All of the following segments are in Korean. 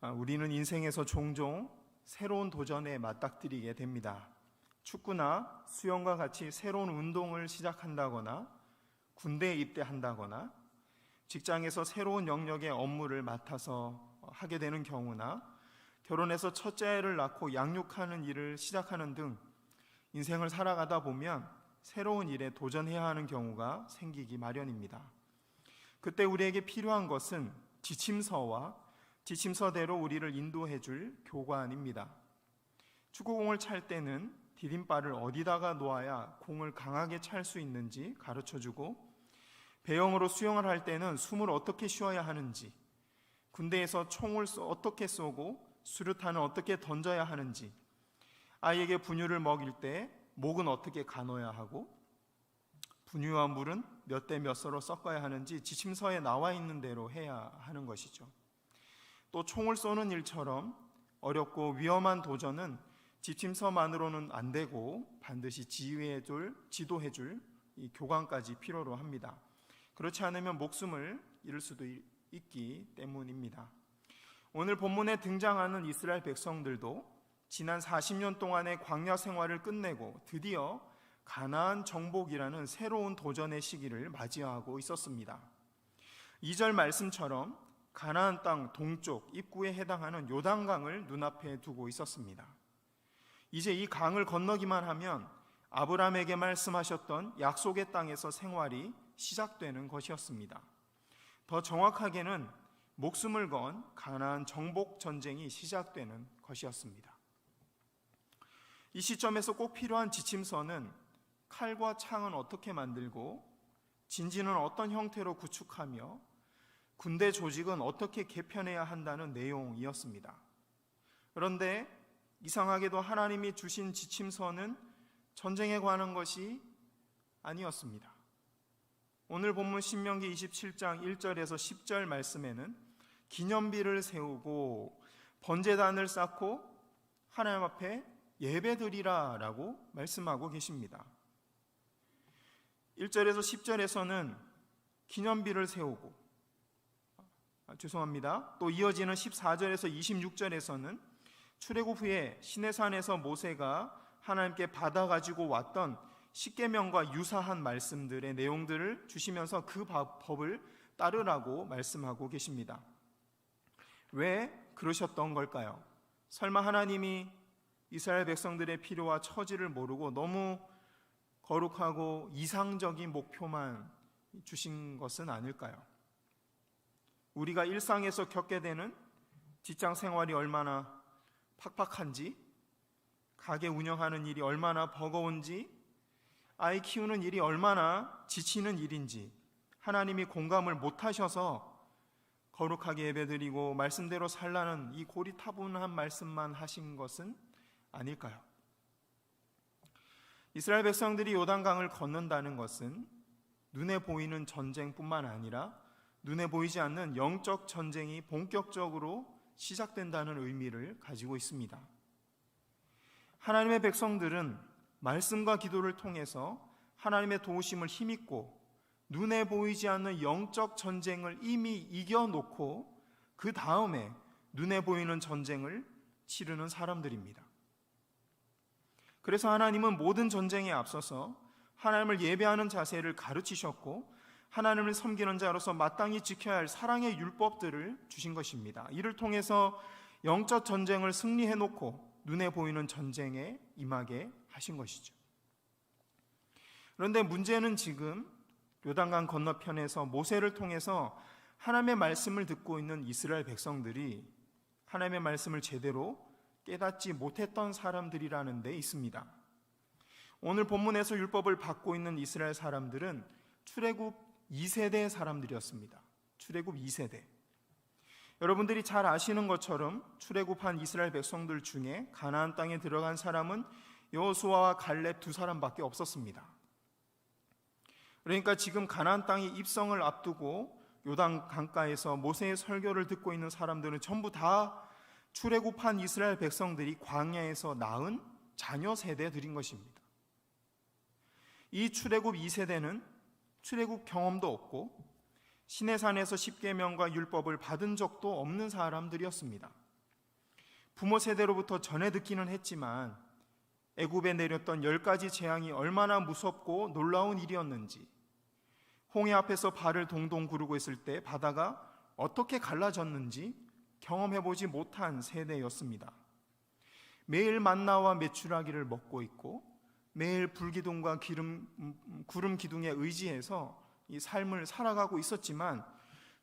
우리는 인생에서 종종 새로운 도전에 맞닥뜨리게 됩니다. 축구나 수영과 같이 새로운 운동을 시작한다거나 군대에 입대한다거나 직장에서 새로운 영역의 업무를 맡아서 하게 되는 경우나 결혼해서 첫째를 낳고 양육하는 일을 시작하는 등 인생을 살아가다 보면 새로운 일에 도전해야 하는 경우가 생기기 마련입니다. 그때 우리에게 필요한 것은 지침서와 지침서대로 우리를 인도해 줄 교관입니다. 축구공을 찰 때는 디딤발을 어디다가 놓아야 공을 강하게 찰 수 있는지 가르쳐주고, 배영으로 수영을 할 때는 숨을 어떻게 쉬어야 하는지, 군대에서 총을 어떻게 쏘고 수류탄을 어떻게 던져야 하는지, 아이에게 분유를 먹일 때 목은 어떻게 가눠야 하고 분유와 물은 몇 대 몇 서로 섞어야 하는지 지침서에 나와 있는 대로 해야 하는 것이죠. 또 총을 쏘는 일처럼 어렵고 위험한 도전은 지침서만으로는 안 되고 반드시 지도해줄 이 교관까지 필요로 합니다. 그렇지 않으면 목숨을 잃을 수도 있기 때문입니다. 오늘 본문에 등장하는 이스라엘 백성들도 지난 40년 동안의 광야 생활을 끝내고 드디어 가나안 정복이라는 새로운 도전의 시기를 맞이하고 있었습니다. 2절 말씀처럼 가나안 땅 동쪽 입구에 해당하는 요단강을 눈앞에 두고 있었습니다. 이제 이 강을 건너기만 하면 아브라함에게 말씀하셨던 약속의 땅에서 생활이 시작되는 것이었습니다. 더 정확하게는 목숨을 건 가나안 정복 전쟁이 시작되는 것이었습니다. 이 시점에서 꼭 필요한 지침서는 칼과 창은 어떻게 만들고 진지는 어떤 형태로 구축하며 군대 조직은 어떻게 개편해야 한다는 내용이었습니다. 그런데 이상하게도 하나님이 주신 지침서는 전쟁에 관한 것이 아니었습니다. 오늘 본문 신명기 27장 1절에서 10절 말씀에는 기념비를 세우고 번제단을 쌓고 하나님 앞에 예배드리라 라고 말씀하고 계십니다. 1절에서 10절에서는 기념비를 세우고, 또 이어지는 14절에서 26절에서는 출애굽 후에 시내산에서 모세가 하나님께 받아가지고 왔던 십계명과 유사한 말씀들의 내용들을 주시면서 그 법을 따르라고 말씀하고 계십니다. 왜 그러셨던 걸까요? 설마 하나님이 이스라엘 백성들의 필요와 처지를 모르고 너무 거룩하고 이상적인 목표만 주신 것은 아닐까요? 우리가 일상에서 겪게 되는 직장 생활이 얼마나 팍팍한지, 가게 운영하는 일이 얼마나 버거운지, 아이 키우는 일이 얼마나 지치는 일인지 하나님이 공감을 못하셔서 거룩하게 예배드리고 말씀대로 살라는 이 고리타분한 말씀만 하신 것은 아닐까요? 이스라엘 백성들이 요단강을 건넌다는 것은 눈에 보이는 전쟁뿐만 아니라 눈에 보이지 않는 영적 전쟁이 본격적으로 시작된다는 의미를 가지고 있습니다. 하나님의 백성들은 말씀과 기도를 통해서 하나님의 도우심을 힘입고 눈에 보이지 않는 영적 전쟁을 이미 이겨놓고 그 다음에 눈에 보이는 전쟁을 치르는 사람들입니다. 그래서 하나님은 모든 전쟁에 앞서서 하나님을 예배하는 자세를 가르치셨고 하나님을 섬기는 자로서 마땅히 지켜야 할 사랑의 율법들을 주신 것입니다. 이를 통해서 영적 전쟁을 승리해놓고 눈에 보이는 전쟁에 임하게 하신 것이죠. 그런데 문제는 지금 요단강 건너편에서 모세를 통해서 하나님의 말씀을 듣고 있는 이스라엘 백성들이 하나님의 말씀을 제대로 깨닫지 못했던 사람들이라는 데 있습니다. 오늘 본문에서 율법을 받고 있는 이스라엘 사람들은 출애굽 2세대 사람들이었습니다. 출애굽 2세대. 여러분들이 잘 아시는 것처럼 출애굽한 이스라엘 백성들 중에 가나안 땅에 들어간 사람은 여호수아와 갈렙 두 사람밖에 없었습니다. 그러니까 지금 가나안 땅에 입성을 앞두고 요단 강가에서 모세의 설교를 듣고 있는 사람들은 전부 다 출애굽한 이스라엘 백성들이 광야에서 낳은 자녀 세대들인 것입니다. 이 출애굽 2세대는 출애굽 경험도 없고 시내산에서 십계명과 율법을 받은 적도 없는 사람들이었습니다. 부모 세대로부터 전해 듣기는 했지만 애굽에 내렸던 10가지 재앙이 얼마나 무섭고 놀라운 일이었는지, 홍해 앞에서 발을 동동 구르고 있을 때 바다가 어떻게 갈라졌는지 경험해보지 못한 세대였습니다. 매일 만나와 메추라기를 먹고 있고 매일 불기둥과 구름 기둥에 의지해서 이 삶을 살아가고 있었지만,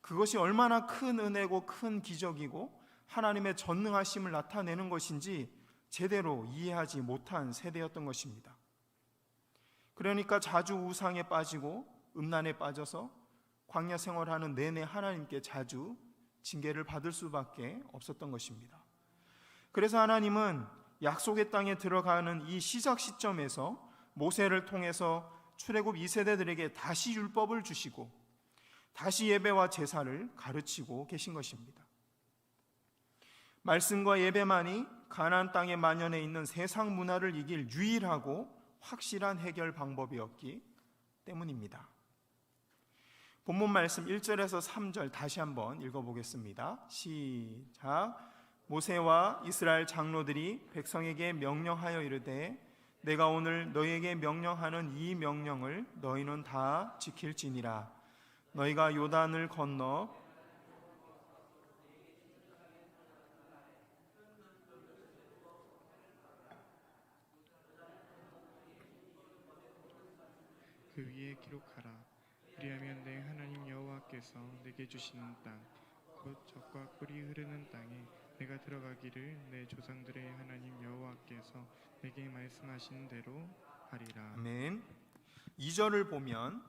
그것이 얼마나 큰 은혜고 큰 기적이고 하나님의 전능하심을 나타내는 것인지 제대로 이해하지 못한 세대였던 것입니다. 그러니까 자주 우상에 빠지고 음란에 빠져서 광야 생활하는 내내 하나님께 자주 징계를 받을 수밖에 없었던 것입니다. 그래서 하나님은 약속의 땅에 들어가는 이 시작 시점에서 모세를 통해서 출애굽 2세대들에게 다시 율법을 주시고 다시 예배와 제사를 가르치고 계신 것입니다. 말씀과 예배만이 가나안 땅에 만연해 있는 세상 문화를 이길 유일하고 확실한 해결 방법이었기 때문입니다. 본문 말씀 1절에서 3절 다시 한번 읽어보겠습니다. 시작. 모세와 이스라엘 장로들이 백성에게 명령하여 이르되 내가 오늘 너희에게 명령하는 이 명령을 너희는 다 지킬지니라. 너희가 요단을 건너 그 위에 기록하라. 그리하면 내 하나님 여호와께서 내게 주시는 땅, 곧 젖과 꿀이 흐르는 땅에 내가 들어가기를 내 조상들의 하나님 여호와께서 내게 말씀하신 대로 하리라. 아멘. 2절을 보면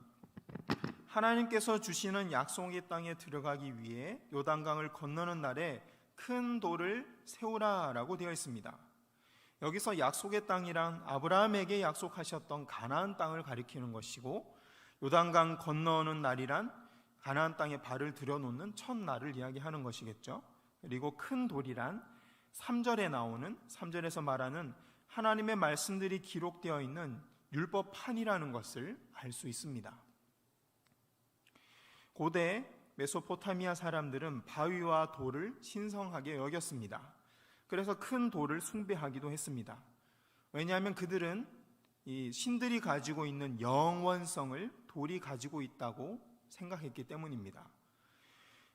하나님께서 주시는 약속의 땅에 들어가기 위해 요단강을 건너는 날에 큰 돌을 세우라라고 되어 있습니다. 여기서 약속의 땅이란 아브라함에게 약속하셨던 가나안 땅을 가리키는 것이고, 요단강 건너는 날이란 가나안 땅에 발을 들여놓는 첫날을 이야기하는 것이겠죠. 그리고 큰 돌이란 3절에 나오는, 3절에서 말하는 하나님의 말씀들이 기록되어 있는 율법판이라는 것을 알 수 있습니다. 고대 메소포타미아 사람들은 바위와 돌을 신성하게 여겼습니다. 그래서 큰 돌을 숭배하기도 했습니다. 왜냐하면 그들은 이 신들이 가지고 있는 영원성을 돌이 가지고 있다고 생각했기 때문입니다.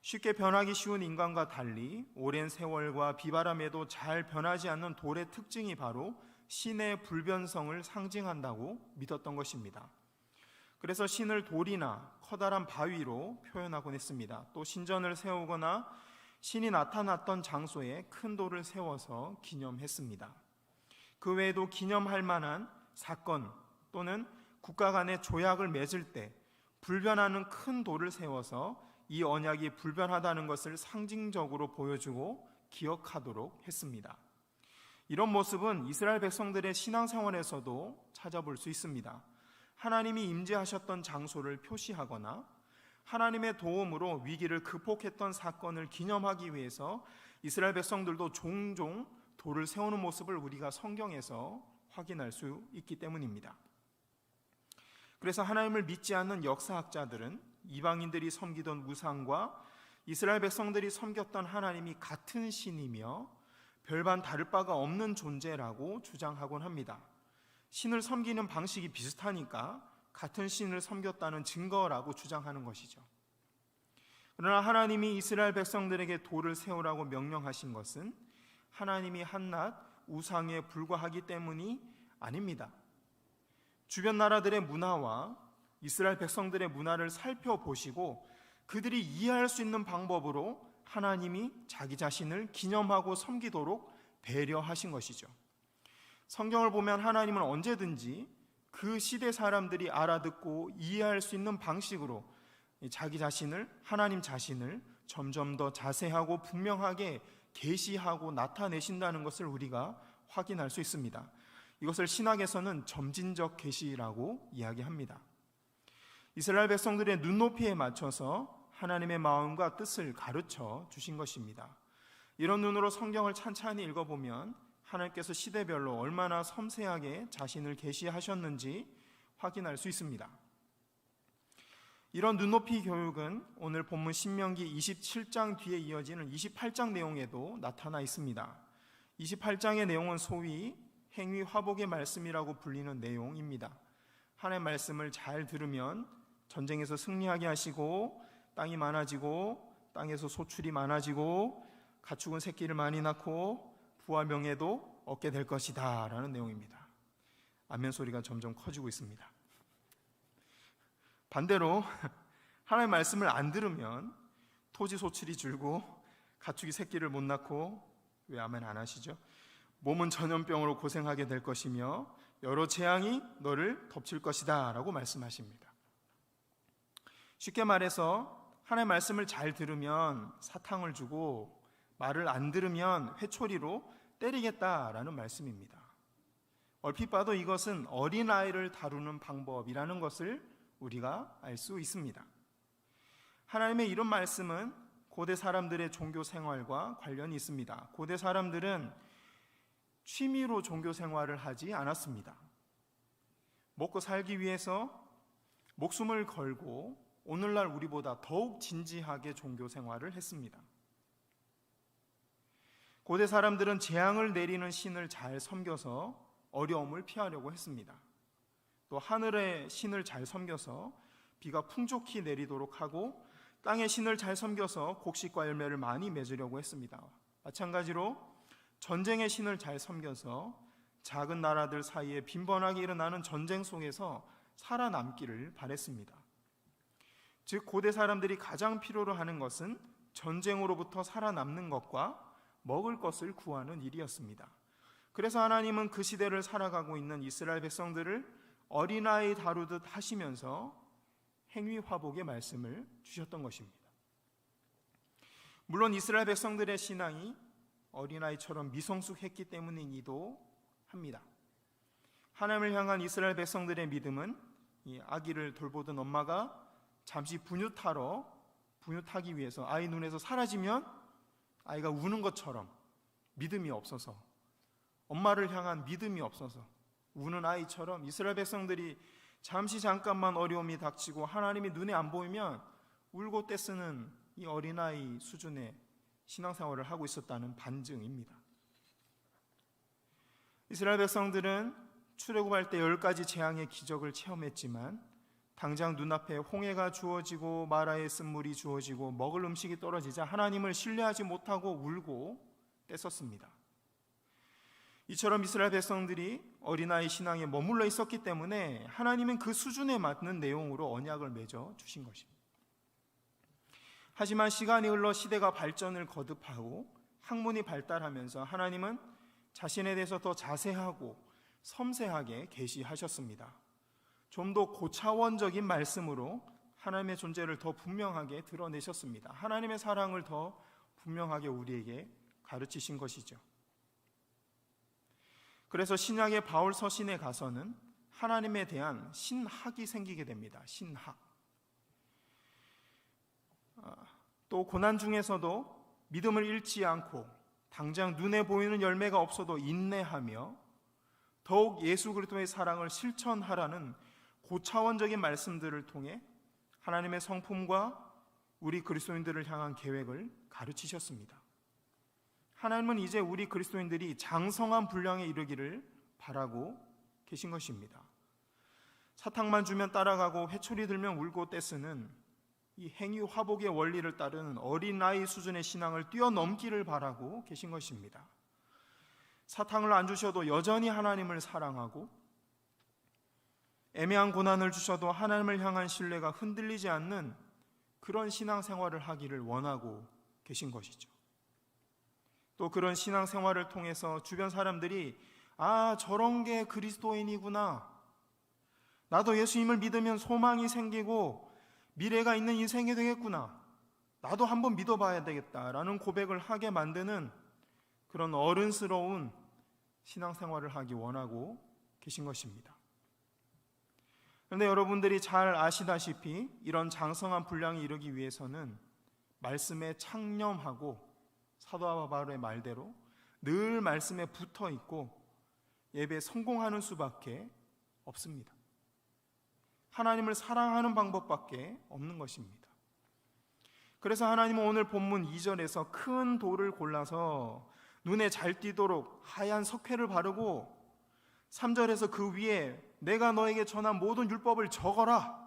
쉽게 변하기 쉬운 인간과 달리 오랜 세월과 비바람에도 잘 변하지 않는 돌의 특징이 바로 신의 불변성을 상징한다고 믿었던 것입니다. 그래서 신을 돌이나 커다란 바위로 표현하곤 했습니다. 또 신전을 세우거나 신이 나타났던 장소에 큰 돌을 세워서 기념했습니다. 그 외에도 기념할 만한 사건 또는 국가 간의 조약을 맺을 때 불변하는 큰 돌을 세워서 이 언약이 불변하다는 것을 상징적으로 보여주고 기억하도록 했습니다. 이런 모습은 이스라엘 백성들의 신앙생활에서도 찾아볼 수 있습니다. 하나님이 임재하셨던 장소를 표시하거나 하나님의 도움으로 위기를 극복했던 사건을 기념하기 위해서 이스라엘 백성들도 종종 돌을 세우는 모습을 우리가 성경에서 확인할 수 있기 때문입니다. 그래서 하나님을 믿지 않는 역사학자들은 이방인들이 섬기던 우상과 이스라엘 백성들이 섬겼던 하나님이 같은 신이며 별반 다를 바가 없는 존재라고 주장하곤 합니다. 신을 섬기는 방식이 비슷하니까 같은 신을 섬겼다는 증거라고 주장하는 것이죠. 그러나 하나님이 이스라엘 백성들에게 돌을 세우라고 명령하신 것은 하나님이 한낱 우상에 불과하기 때문이 아닙니다. 주변 나라들의 문화와 이스라엘 백성들의 문화를 살펴보시고 그들이 이해할 수 있는 방법으로 하나님이 자기 자신을 기념하고 섬기도록 배려하신 것이죠. 성경을 보면 하나님은 언제든지 그 시대 사람들이 알아듣고 이해할 수 있는 방식으로 자기 자신을, 하나님 자신을 점점 더 자세하고 분명하게 계시하고 나타내신다는 것을 우리가 확인할 수 있습니다. 이것을 신학에서는 점진적 계시라고 이야기합니다. 이스라엘 백성들의 눈높이에 맞춰서 하나님의 마음과 뜻을 가르쳐 주신 것입니다. 이런 눈으로 성경을 찬찬히 읽어보면 하나님께서 시대별로 얼마나 섬세하게 자신을 계시하셨는지 확인할 수 있습니다. 이런 눈높이 교육은 오늘 본문 신명기 27장 뒤에 이어지는 28장 내용에도 나타나 있습니다. 28장의 내용은 소위 행위 화복의 말씀이라고 불리는 내용입니다. 하나님의 말씀을 잘 들으면 전쟁에서 승리하게 하시고 땅이 많아지고 땅에서 소출이 많아지고 가축은 새끼를 많이 낳고 부와 명예도 얻게 될 것이다 라는 내용입니다. 아멘 소리가 점점 커지고 있습니다. 반대로 하나님의 말씀을 안 들으면 토지 소출이 줄고 가축이 새끼를 못 낳고, 왜 아멘 안 하시죠? 몸은 전염병으로 고생하게 될 것이며 여러 재앙이 너를 덮칠 것이다 라고 말씀하십니다. 쉽게 말해서 하나님의 말씀을 잘 들으면 사탕을 주고 말을 안 들으면 회초리로 때리겠다라는 말씀입니다. 얼핏 봐도 이것은 어린아이를 다루는 방법이라는 것을 우리가 알 수 있습니다. 하나님의 이런 말씀은 고대 사람들의 종교 생활과 관련이 있습니다. 고대 사람들은 취미로 종교 생활을 하지 않았습니다. 먹고 살기 위해서 목숨을 걸고 오늘날 우리보다 더욱 진지하게 종교 생활을 했습니다. 고대 사람들은 재앙을 내리는 신을 잘 섬겨서 어려움을 피하려고 했습니다. 또 하늘의 신을 잘 섬겨서 비가 풍족히 내리도록 하고 땅의 신을 잘 섬겨서 곡식과 열매를 많이 맺으려고 했습니다. 마찬가지로 전쟁의 신을 잘 섬겨서 작은 나라들 사이에 빈번하게 일어나는 전쟁 속에서 살아남기를 바랬습니다. 즉 고대 사람들이 가장 필요로 하는 것은 전쟁으로부터 살아남는 것과 먹을 것을 구하는 일이었습니다. 그래서 하나님은 그 시대를 살아가고 있는 이스라엘 백성들을 어린아이 다루듯 하시면서 행위 화복의 말씀을 주셨던 것입니다. 물론 이스라엘 백성들의 신앙이 어린아이처럼 미성숙했기 때문이기도 합니다. 하나님을 향한 이스라엘 백성들의 믿음은 이 아기를 돌보던 엄마가 잠시 분유타기 위해서 아이 눈에서 사라지면 아이가 우는 것처럼 믿음이 없어서, 엄마를 향한 믿음이 없어서 우는 아이처럼 이스라엘 백성들이 잠깐만 어려움이 닥치고 하나님이 눈에 안 보이면 울고 떼쓰는 이 어린아이 수준의 신앙생활을 하고 있었다는 반증입니다. 이스라엘 백성들은 출애굽할 때 10가지 재앙의 기적을 체험했지만 당장 눈앞에 홍해가 주어지고 마라의 쓴물이 주어지고 먹을 음식이 떨어지자 하나님을 신뢰하지 못하고 울고 떼썼습니다. 이처럼 이스라엘 백성들이 어린아이 신앙에 머물러 있었기 때문에 하나님은 그 수준에 맞는 내용으로 언약을 맺어 주신 것입니다. 하지만 시간이 흘러 시대가 발전을 거듭하고 학문이 발달하면서 하나님은 자신에 대해서 더 자세하고 섬세하게 계시하셨습니다. 좀 더 고차원적인 말씀으로 하나님의 존재를 더 분명하게 드러내셨습니다. 하나님의 사랑을 더 분명하게 우리에게 가르치신 것이죠. 그래서 신약의 바울 서신에 가서는 하나님에 대한 신학이 생기게 됩니다. 신학. 또 고난 중에서도 믿음을 잃지 않고 당장 눈에 보이는 열매가 없어도 인내하며 더욱 예수 그리스도의 사랑을 실천하라는 고차원적인 말씀들을 통해 하나님의 성품과 우리 그리스도인들을 향한 계획을 가르치셨습니다. 하나님은 이제 우리 그리스도인들이 장성한 분량에 이르기를 바라고 계신 것입니다. 사탕만 주면 따라가고 회초리 들면 울고 떼쓰는 이 행위 화복의 원리를 따르는 어린아이 수준의 신앙을 뛰어넘기를 바라고 계신 것입니다. 사탕을 안 주셔도 여전히 하나님을 사랑하고 애매한 고난을 주셔도 하나님을 향한 신뢰가 흔들리지 않는 그런 신앙생활을 하기를 원하고 계신 것이죠. 또 그런 신앙생활을 통해서 주변 사람들이 저런 게 그리스도인이구나, 나도 예수님을 믿으면 소망이 생기고 미래가 있는 인생이 되겠구나, 나도 한번 믿어봐야 되겠다라는 고백을 하게 만드는 그런 어른스러운 신앙생활을 하기 원하고 계신 것입니다. 그런데 여러분들이 잘 아시다시피 이런 장성한 분량에 이르기 위해서는 말씀에 창념하고 사도 바울의 말대로 늘 말씀에 붙어 있고 예배에 성공하는 수밖에 없습니다. 하나님을 사랑하는 방법밖에 없는 것입니다. 그래서 하나님은 오늘 본문 2절에서 큰 돌을 골라서 눈에 잘 띄도록 하얀 석회를 바르고 3절에서 그 위에 내가 너에게 전한 모든 율법을 적어라,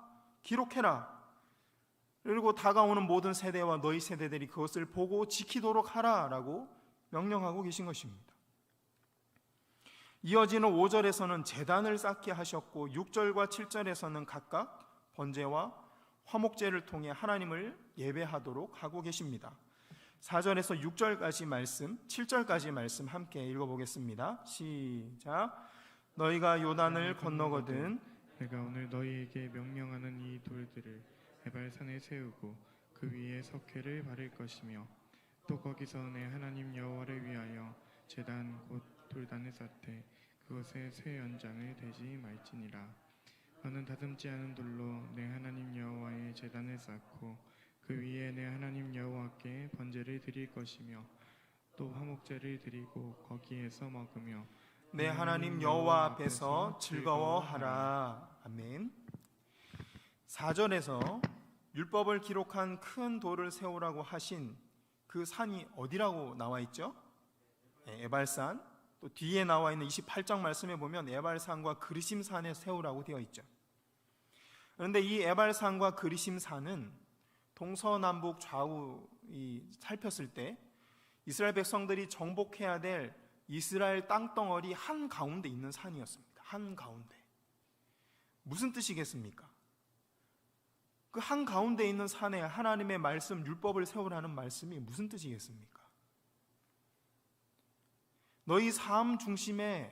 기록해라. 그리고 다가오는 모든 세대와 너희 세대들이 그것을 보고 지키도록 하라라고 명령하고 계신 것입니다. 이어지는 5절에서는 제단을 쌓게 하셨고 6절과 7절에서는 각각 번제와 화목제를 통해 하나님을 예배하도록 하고 계십니다. 4절에서 6절까지 말씀, 7절까지 말씀 함께 읽어보겠습니다. 시작. 너희가 요단을 건너거든 내가 오늘 너희에게 명령하는 이 돌들을 에발산에 세우고 그 위에 석회를 바를 것이며 또 거기서 내 하나님 여호와를 위하여 제단 곧 돌단을 쌓되 그것에 쇠 연장을 대지 말지니라. 너는 다듬지 않은 돌로 내 하나님 여호와의 제단을 쌓고 그 위에 내 하나님 여호와께 번제를 드릴 것이며 또 화목제를 드리고 거기에서 먹으며 내 하나님 여호와 앞에서 즐거워하라. 아멘. 4절에서 율법을 기록한 큰 돌을 세우라고 하신 그 산이 어디라고 나와 있죠? 에발산. 또 뒤에 나와 있는 28장 말씀에 보면 에발산과 그리심산에 세우라고 되어 있죠. 그런데 이 에발산과 그리심산은 동서남북 좌우 살폈을 때 이스라엘 백성들이 정복해야 될 이스라엘 땅덩어리 한가운데 있는 산이었습니다. 한가운데. 무슨 뜻이겠습니까? 그 한가운데 있는 산에 하나님의 말씀, 율법을 세우라는 말씀이 무슨 뜻이겠습니까? 너희 삶 중심에,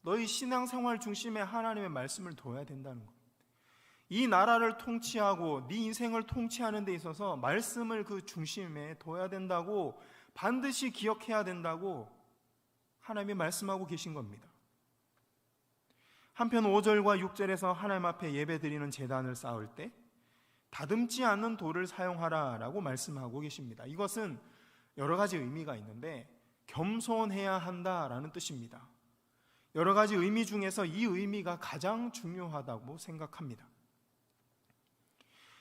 너희 신앙생활 중심에 하나님의 말씀을 둬야 된다는 겁니다. 이 나라를 통치하고 네 인생을 통치하는 데 있어서 말씀을 그 중심에 둬야 된다고, 반드시 기억해야 된다고 하나님이 말씀하고 계신 겁니다. 한편 5절과 6절에서 하나님 앞에 예배드리는 제단을 쌓을 때 다듬지 않는 돌을 사용하라 라고 말씀하고 계십니다. 이것은 여러 가지 의미가 있는데 겸손해야 한다라는 뜻입니다. 여러 가지 의미 중에서 이 의미가 가장 중요하다고 생각합니다.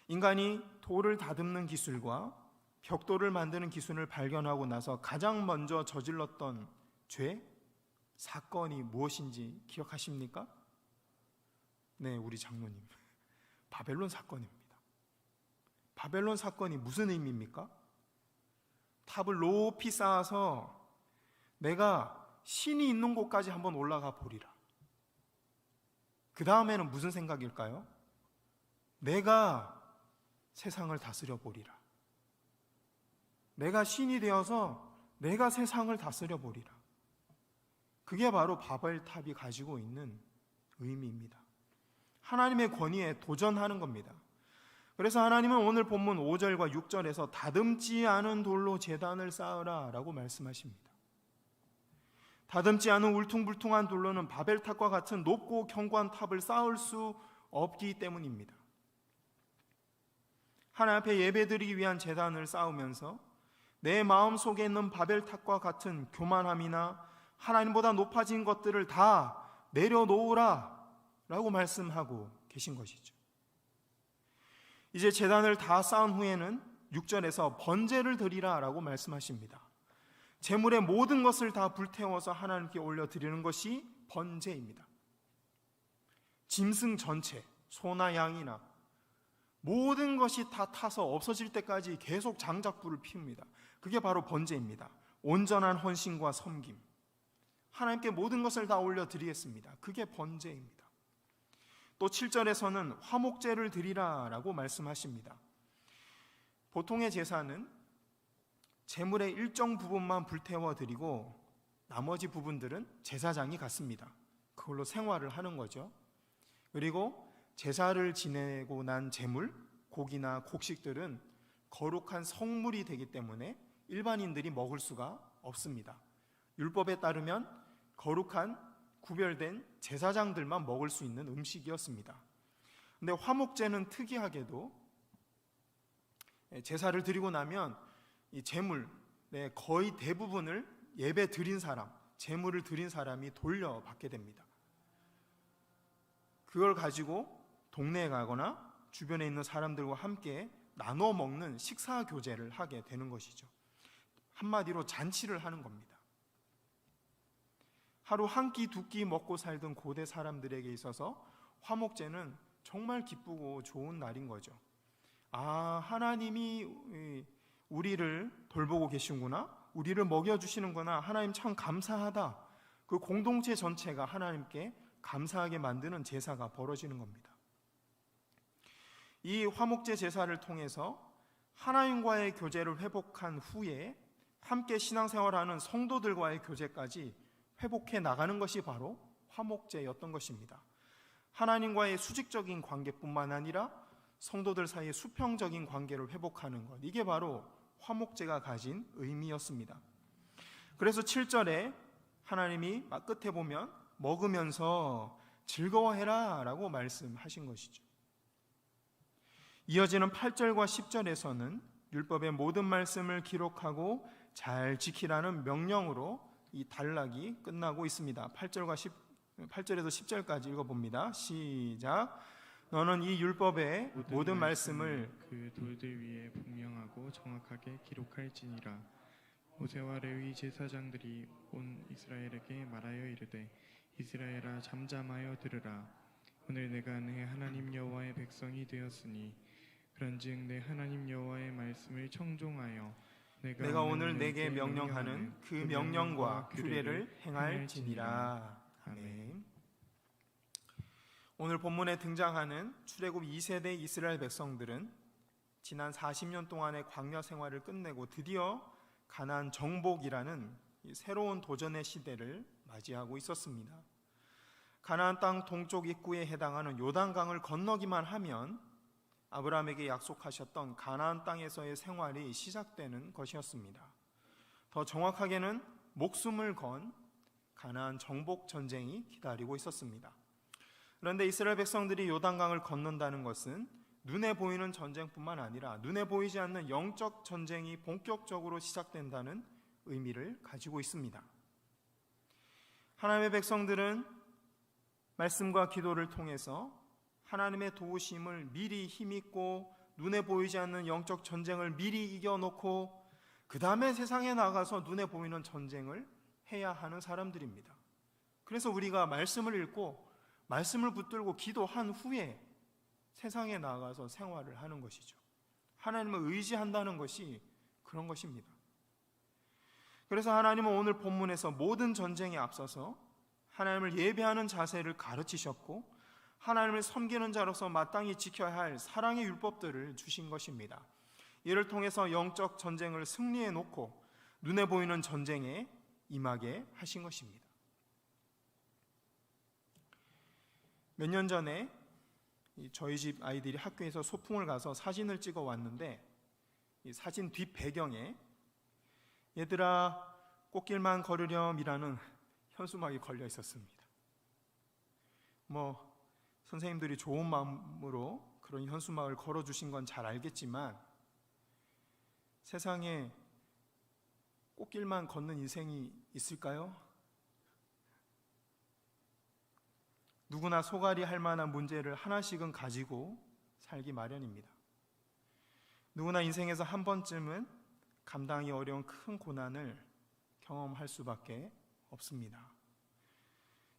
인간이 돌을 다듬는 기술과 벽돌을 만드는 기술을 발견하고 나서 가장 먼저 저질렀던 죄, 사건이 무엇인지 기억하십니까? 네, 우리 장로님. 바벨론 사건입니다. 바벨론 사건이 무슨 의미입니까? 탑을 높이 쌓아서 내가 신이 있는 곳까지 한번 올라가 보리라. 그 다음에는 무슨 생각일까요? 내가 세상을 다스려 보리라. 내가 신이 되어서 내가 세상을 다스려 보리라. 그게 바로 바벨탑이 가지고 있는 의미입니다. 하나님의 권위에 도전하는 겁니다. 그래서 하나님은 오늘 본문 5절과 6절에서 다듬지 않은 돌로 제단을 쌓으라 라고 말씀하십니다. 다듬지 않은 울퉁불퉁한 돌로는 바벨탑과 같은 높고 견고한 탑을 쌓을 수 없기 때문입니다. 하나님 앞에 예배드리기 위한 제단을 쌓으면서 내 마음속에 있는 바벨탑과 같은 교만함이나 하나님보다 높아진 것들을 다 내려놓으라 라고 말씀하고 계신 것이죠. 이제 제단을 다 쌓은 후에는 6절에서 번제를 드리라 라고 말씀하십니다. 제물의 모든 것을 다 불태워서 하나님께 올려드리는 것이 번제입니다. 짐승 전체, 소나 양이나 모든 것이 다 타서 없어질 때까지 계속 장작불을 피웁니다. 그게 바로 번제입니다. 온전한 헌신과 섬김, 하나님께 모든 것을 다 올려드리겠습니다. 그게 번제입니다. 또 7절에서는 화목제를 드리라 라고 말씀하십니다. 보통의 제사는 제물의 일정 부분만 불태워 드리고 나머지 부분들은 제사장이 갖습니다. 그걸로 생활을 하는 거죠. 그리고 제사를 지내고 난 제물, 고기나 곡식들은 거룩한 성물이 되기 때문에 일반인들이 먹을 수가 없습니다. 율법에 따르면 거룩한 구별된 제사장들만 먹을 수 있는 음식이었습니다. 근데 화목제는 특이하게도 제사를 드리고 나면 이 제물, 거의 대부분을 예배 드린 사람, 제물을 드린 사람이 돌려받게 됩니다. 그걸 가지고 동네에 가거나 주변에 있는 사람들과 함께 나눠 먹는 식사 교제를 하게 되는 것이죠. 한마디로 잔치를 하는 겁니다. 하루 한 끼 두 끼 먹고 살던 고대 사람들에게 있어서 화목제는 정말 기쁘고 좋은 날인 거죠. 아, 하나님이 우리를 돌보고 계시구나, 우리를 먹여주시는구나, 하나님 참 감사하다. 그 공동체 전체가 하나님께 감사하게 만드는 제사가 벌어지는 겁니다. 이 화목제 제사를 통해서 하나님과의 교제를 회복한 후에 함께 신앙생활하는 성도들과의 교제까지 회복해 나가는 것이 바로 화목제였던 것입니다. 하나님과의 수직적인 관계뿐만 아니라 성도들 사이의 수평적인 관계를 회복하는 것, 이게 바로 화목제가 가진 의미였습니다. 그래서 7절에 하나님이 끝에 보면 먹으면서 즐거워해라 라고 말씀하신 것이죠. 이어지는 8절과 10절에서는 율법의 모든 말씀을 기록하고 잘 지키라는 명령으로 이 단락이 끝나고 있습니다. 8절에서 10절까지 읽어봅니다. 시작. 너는 이 율법의 모든 말씀을 그 돌들 위에 분명하고 정확하게 기록할지니라. 모세와 레위 제사장들이 온 이스라엘에게 말하여 이르되 이스라엘아 잠잠하여 들으라. 오늘 내가 내 하나님 여호와의 백성이 되었으니 그런즉 내 하나님 여호와의 말씀을 청종하여 내가 오늘 내게 명령하는 그 명령과 규례를 행할지니라. 아멘. 오늘 본문에 등장하는 출애굽 2세대 이스라엘 백성들은 지난 40년 동안의 광야 생활을 끝내고 드디어 가나안 정복이라는 새로운 도전의 시대를 맞이하고 있었습니다. 가나안 땅 동쪽 입구에 해당하는 요단강을 건너기만 하면 아브라함에게 약속하셨던 가나안 땅에서의 생활이 시작되는 것이었습니다. 더 정확하게는 목숨을 건 가나안 정복 전쟁이 기다리고 있었습니다. 그런데 이스라엘 백성들이 요단강을 건넌다는 것은 눈에 보이는 전쟁뿐만 아니라 눈에 보이지 않는 영적 전쟁이 본격적으로 시작된다는 의미를 가지고 있습니다. 하나님의 백성들은 말씀과 기도를 통해서 하나님의 도우심을 미리 힘입고 눈에 보이지 않는 영적 전쟁을 미리 이겨놓고 그 다음에 세상에 나가서 눈에 보이는 전쟁을 해야 하는 사람들입니다. 그래서 우리가 말씀을 읽고 말씀을 붙들고 기도한 후에 세상에 나가서 생활을 하는 것이죠. 하나님을 의지한다는 것이 그런 것입니다. 그래서 하나님은 오늘 본문에서 모든 전쟁에 앞서서 하나님을 예배하는 자세를 가르치셨고 하나님을 섬기는 자로서 마땅히 지켜야 할 사랑의 율법들을 주신 것입니다. 이를 통해서 영적 전쟁을 승리해 놓고 눈에 보이는 전쟁에 임하게 하신 것입니다. 몇 년 전에 저희 집 아이들이 학교에서 소풍을 가서 사진을 찍어 왔는데 이 사진 뒷 배경에 얘들아 꽃길만 걸으렴이라는 현수막이 걸려 있었습니다. 선생님들이 좋은 마음으로 그런 현수막을 걸어주신 건 잘 알겠지만 세상에 꽃길만 걷는 인생이 있을까요? 누구나 소갈이 할 만한 문제를 하나씩은 가지고 살기 마련입니다. 누구나 인생에서 한 번쯤은 감당이 어려운 큰 고난을 경험할 수밖에 없습니다.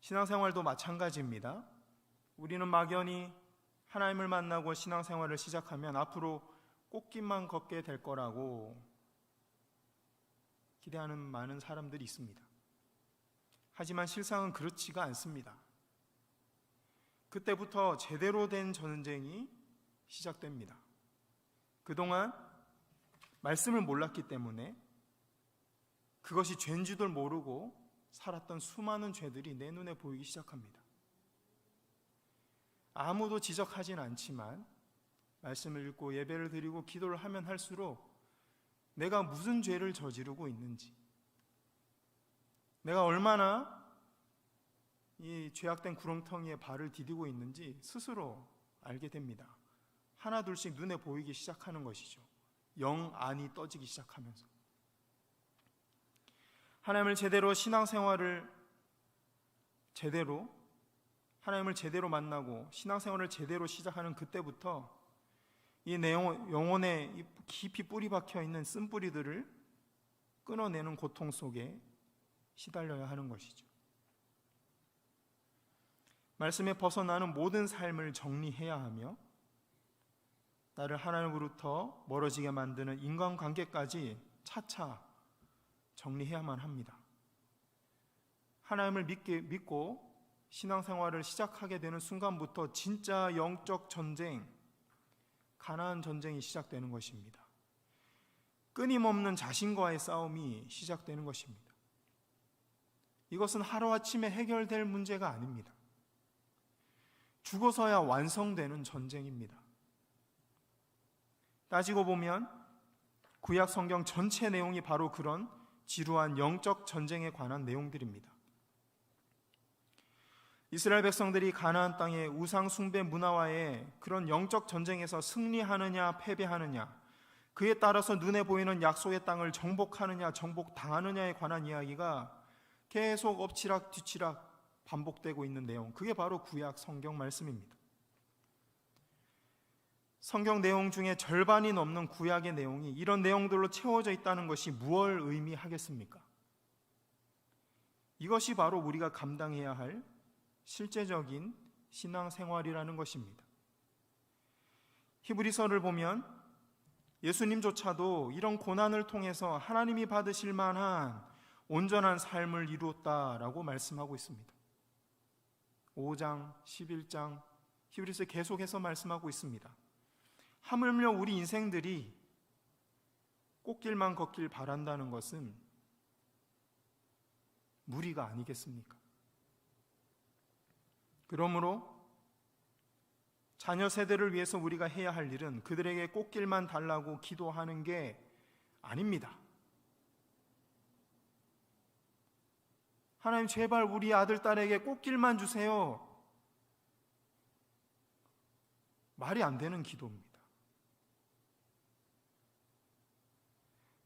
신앙생활도 마찬가지입니다. 우리는 막연히 하나님을 만나고 신앙생활을 시작하면 앞으로 꽃길만 걷게 될 거라고 기대하는 많은 사람들이 있습니다. 하지만 실상은 그렇지가 않습니다. 그때부터 제대로 된 전쟁이 시작됩니다. 그동안 말씀을 몰랐기 때문에 그것이 죄인 줄도 모르고 살았던 수많은 죄들이 내 눈에 보이기 시작합니다. 아무도 지적하진 않지만 말씀을 읽고 예배를 드리고 기도를 하면 할수록 내가 무슨 죄를 저지르고 있는지, 내가 얼마나 이 죄악된 구렁텅이에 발을 디디고 있는지 스스로 알게 됩니다. 하나 둘씩 눈에 보이기 시작하는 것이죠. 영 안이 떠지기 시작하면서 하나님을 제대로 신앙생활을 하나님을 제대로 만나고 신앙생활을 제대로 시작하는 그때부터 이 영혼에 깊이 뿌리 박혀 있는 쓴뿌리들을 끊어내는 고통 속에 시달려야 하는 것이죠. 말씀에 벗어나는 모든 삶을 정리해야 하며 나를 하나님으로부터 멀어지게 만드는 인간관계까지 차차 정리해야만 합니다. 하나님을 믿고 신앙생활을 시작하게 되는 순간부터 진짜 영적 전쟁, 가나안 전쟁이 시작되는 것입니다. 끊임없는 자신과의 싸움이 시작되는 것입니다. 이것은 하루아침에 해결될 문제가 아닙니다. 죽어서야 완성되는 전쟁입니다. 따지고 보면 구약 성경 전체 내용이 바로 그런 지루한 영적 전쟁에 관한 내용들입니다. 이스라엘 백성들이 가나안 땅의 우상 숭배 문화와의 그런 영적 전쟁에서 승리하느냐 패배하느냐, 그에 따라서 눈에 보이는 약속의 땅을 정복하느냐 정복당하느냐에 관한 이야기가 계속 엎치락 뒤치락 반복되고 있는 내용, 그게 바로 구약 성경 말씀입니다. 성경 내용 중에 절반이 넘는 구약의 내용이 이런 내용들로 채워져 있다는 것이 무엇을 의미하겠습니까? 이것이 바로 우리가 감당해야 할 실제적인 신앙생활이라는 것입니다. 히브리서를 보면 예수님조차도 이런 고난을 통해서 하나님이 받으실 만한 온전한 삶을 이루었다라고 말씀하고 있습니다. 5장, 11장 히브리서 계속해서 말씀하고 있습니다. 하물며 우리 인생들이 꽃길만 걷길 바란다는 것은 무리가 아니겠습니까? 그러므로 자녀 세대를 위해서 우리가 해야 할 일은 그들에게 꽃길만 달라고 기도하는 게 아닙니다. 하나님 제발 우리 아들, 딸에게 꽃길만 주세요. 말이 안 되는 기도입니다.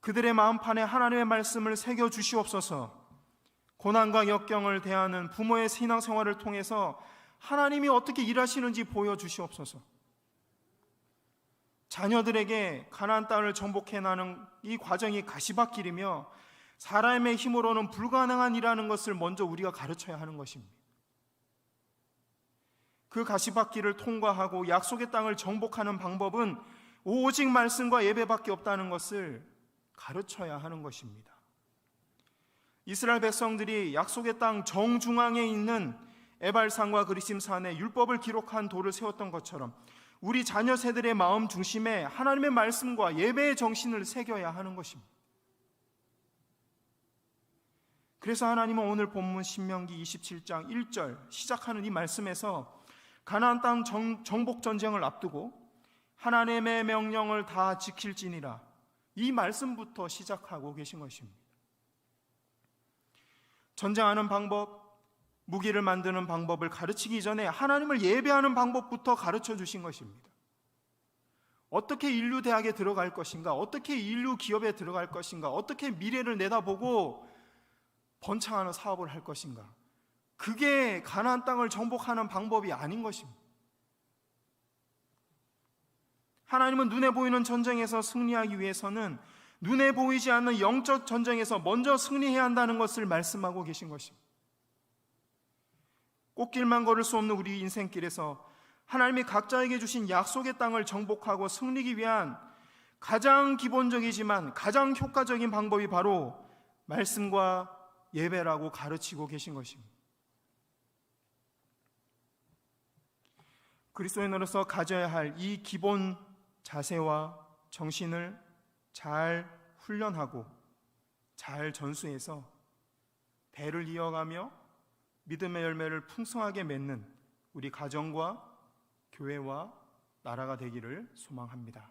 그들의 마음판에 하나님의 말씀을 새겨 주시옵소서. 고난과 역경을 대하는 부모의 신앙생활을 통해서 하나님이 어떻게 일하시는지 보여주시옵소서. 자녀들에게 가나안 땅을 정복해 나가는 이 과정이 가시밭길이며 사람의 힘으로는 불가능한 일이라는 것을 먼저 우리가 가르쳐야 하는 것입니다. 그 가시밭길을 통과하고 약속의 땅을 정복하는 방법은 오직 말씀과 예배밖에 없다는 것을 가르쳐야 하는 것입니다. 이스라엘 백성들이 약속의 땅 정중앙에 있는 에발산과 그리심산에 율법을 기록한 돌을 세웠던 것처럼 우리 자녀 세대의 마음 중심에 하나님의 말씀과 예배의 정신을 새겨야 하는 것입니다. 그래서 하나님은 오늘 본문 신명기 27장 1절 시작하는 이 말씀에서 가나안 땅 정복 전쟁을 앞두고 하나님의 명령을 다 지킬지니라, 이 말씀부터 시작하고 계신 것입니다. 전쟁하는 방법, 무기를 만드는 방법을 가르치기 전에 하나님을 예배하는 방법부터 가르쳐 주신 것입니다. 어떻게 인류 대학에 들어갈 것인가, 어떻게 인류 기업에 들어갈 것인가, 어떻게 미래를 내다보고 번창하는 사업을 할 것인가, 그게 가나안 땅을 정복하는 방법이 아닌 것입니다. 하나님은 눈에 보이는 전쟁에서 승리하기 위해서는 눈에 보이지 않는 영적 전쟁에서 먼저 승리해야 한다는 것을 말씀하고 계신 것입니다. 꽃길만 걸을 수 없는 우리 인생길에서 하나님이 각자에게 주신 약속의 땅을 정복하고 승리하기 위한 가장 기본적이지만 가장 효과적인 방법이 바로 말씀과 예배라고 가르치고 계신 것입니다. 그리스도인으로서 가져야 할 이 기본 자세와 정신을 잘 훈련하고 잘 전수해서 대를 이어가며 믿음의 열매를 풍성하게 맺는 우리 가정과 교회와 나라가 되기를 소망합니다.